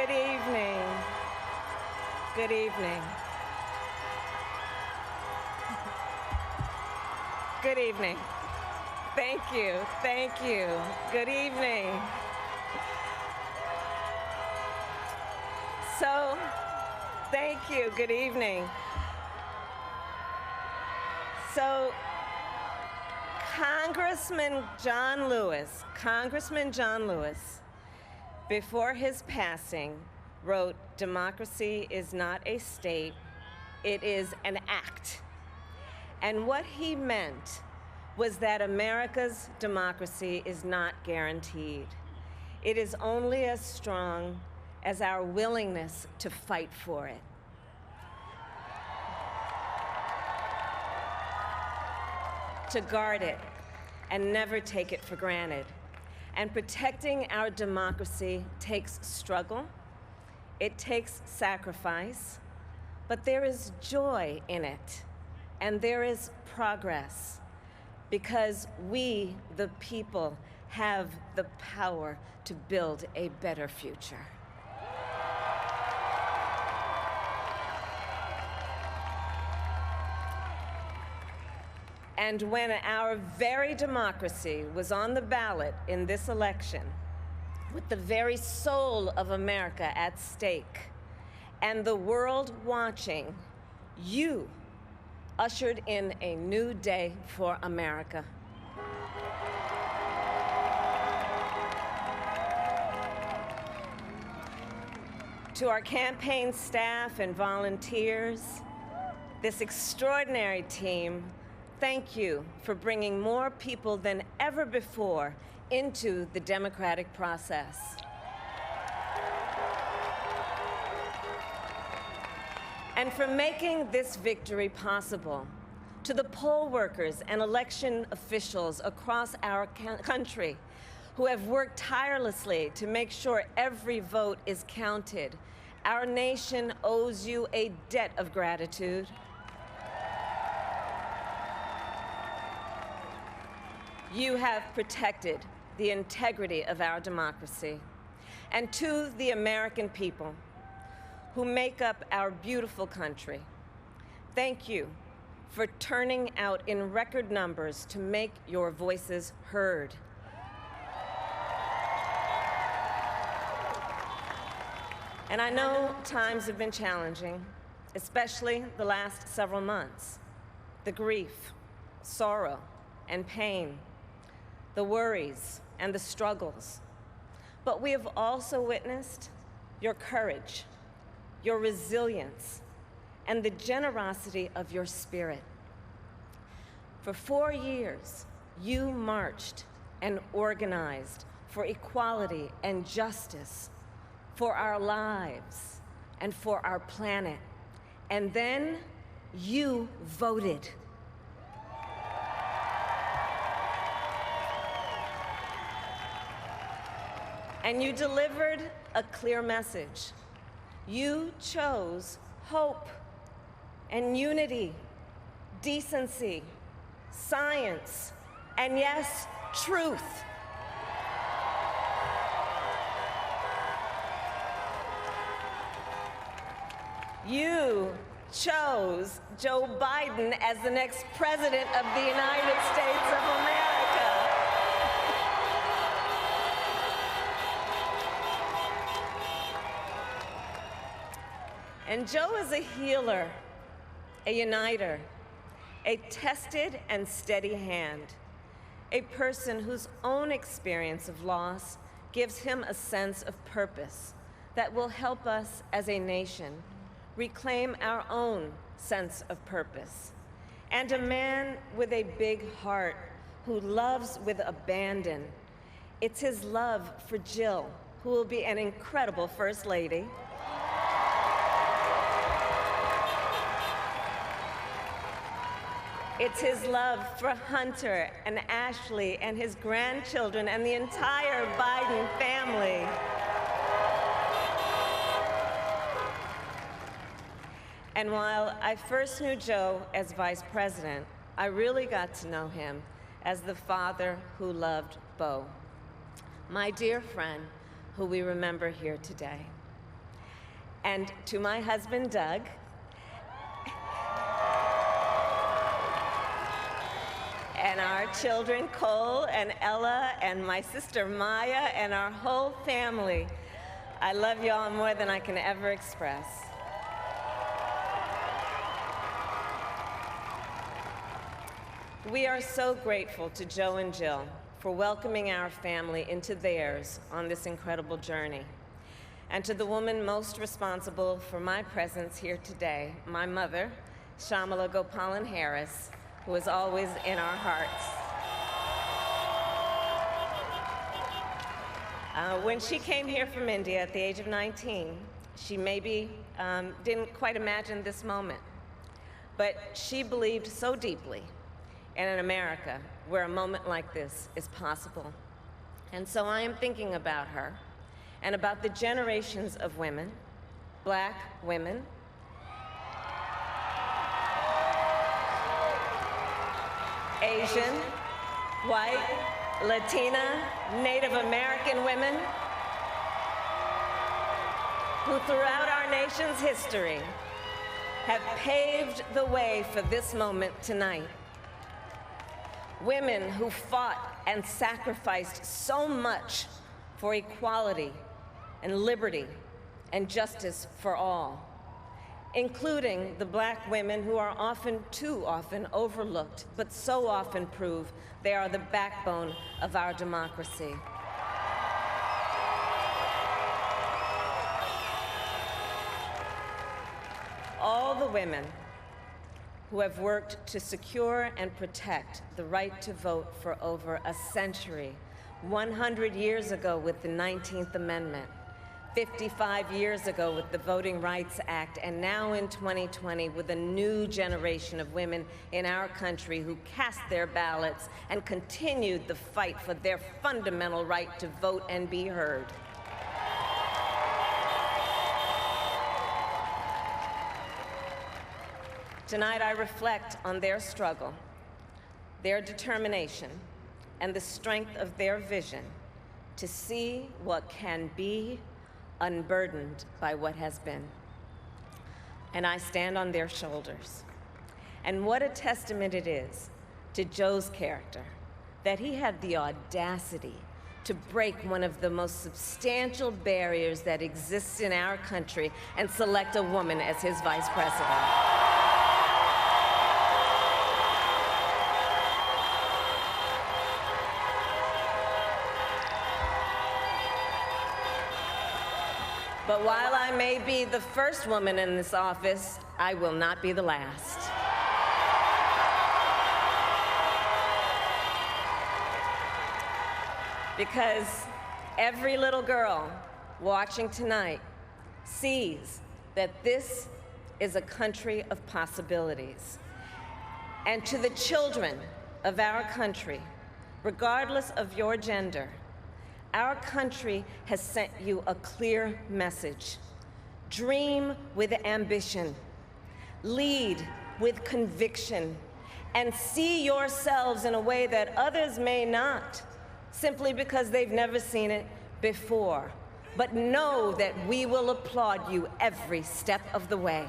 Good evening. Good evening. Good evening. Thank you. Thank you. Good evening. So, thank you. Good evening. So, Congressman John Lewis, before his passing, wrote, "Democracy is not a state, it is an act." And what he meant was that America's democracy is not guaranteed. It is only as strong as our willingness to fight for it. To guard it and never take it for granted. And protecting our democracy takes struggle, it takes sacrifice, but there is joy in it, and there is progress, because we, the people, have the power to build a better future. And when our very democracy was on the ballot in this election, with the very soul of America at stake, and the world watching, you ushered in a new day for America. To our campaign staff and volunteers, this extraordinary team, thank you for bringing more people than ever before into the democratic process. And for making this victory possible. To the poll workers and election officials across our country who have worked tirelessly to make sure every vote is counted, our nation owes you a debt of gratitude. You have protected the integrity of our democracy. And to the American people who make up our beautiful country, thank you for turning out in record numbers to make your voices heard. And I know times have been challenging, especially the last several months. The grief, sorrow, and pain, the worries and the struggles. But we have also witnessed your courage, your resilience, and the generosity of your spirit. For 4 years, you marched and organized for equality and justice, for our lives and for our planet. And then you voted. And you delivered a clear message. You chose hope and unity, decency, science, and yes, truth. You chose Joe Biden as the next president of the United States of America. And Joe is a healer, a uniter, a tested and steady hand, a person whose own experience of loss gives him a sense of purpose that will help us as a nation reclaim our own sense of purpose. And a man with a big heart who loves with abandon. It's his love for Jill, who will be an incredible First Lady. It's his love for Hunter and Ashley and his grandchildren and the entire Biden family. And while I first knew Joe as vice president, I really got to know him as the father who loved Beau, my dear friend who we remember here today. and to my husband, Doug, and our children, Cole and Ella, and my sister, Maya, and our whole family. I love you all more than I can ever express. We are so grateful to Joe and Jill for welcoming our family into theirs on this incredible journey. And to the woman most responsible for my presence here today, my mother, Kamala Harris, who is always in our hearts. When she came here from India at the age of 19, she maybe didn't quite imagine this moment, but she believed so deeply in an America where a moment like this is possible. And so I am thinking about her and about the generations of women, Black women, Asian, white, Latina, Native American women, who throughout our nation's history have paved the way for this moment tonight. Women who fought and sacrificed so much for equality and liberty and justice for all, including the Black women who are too often overlooked, but so often prove they are the backbone of our democracy. All the women who have worked to secure and protect the right to vote for over a century, 100 years ago with the 19th Amendment, 55 years ago with the Voting Rights Act, and now in 2020 with a new generation of women in our country who cast their ballots and continued the fight for their fundamental right to vote and be heard. Tonight I reflect on their struggle, their determination, and the strength of their vision to see what can be unburdened by what has been. And I stand on their shoulders. And what a testament it is to Joe's character that he had the audacity to break one of the most substantial barriers that exists in our country and select a woman as his vice president. But while I may be the first woman in this office, I will not be the last. Because every little girl watching tonight sees that this is a country of possibilities. And to the children of our country, regardless of your gender, our country has sent you a clear message. Dream with ambition, lead with conviction, and see yourselves in a way that others may not, simply because they've never seen it before. But know that we will applaud you every step of the way.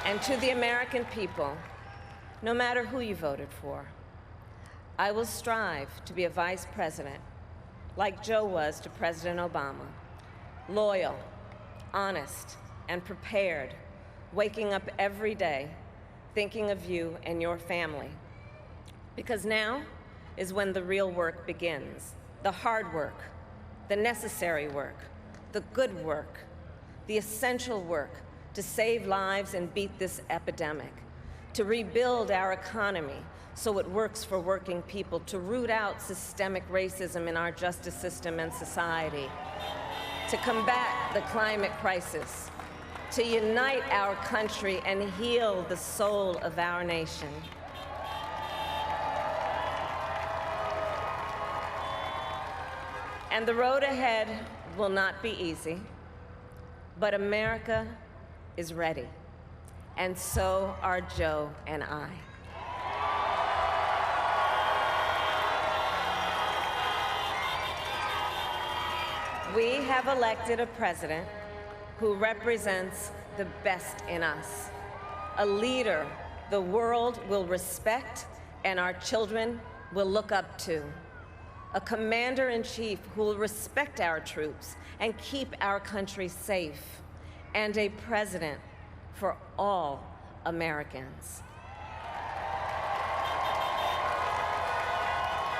And to the American people, no matter who you voted for, I will strive to be a vice president like Joe was to President Obama, loyal, honest, and prepared, waking up every day thinking of you and your family. Because now is when the real work begins, the hard work, the necessary work, the good work, the essential work to save lives and beat this epidemic, to rebuild our economy so it works for working people, to root out systemic racism in our justice system and society, to combat the climate crisis, to unite our country and heal the soul of our nation. And the road ahead will not be easy, but America is ready. And so are Joe and I. have elected a president who represents the best in us, a leader the world will respect and our children will look up to, a commander-in-chief who will respect our troops and keep our country safe, and a president for all Americans.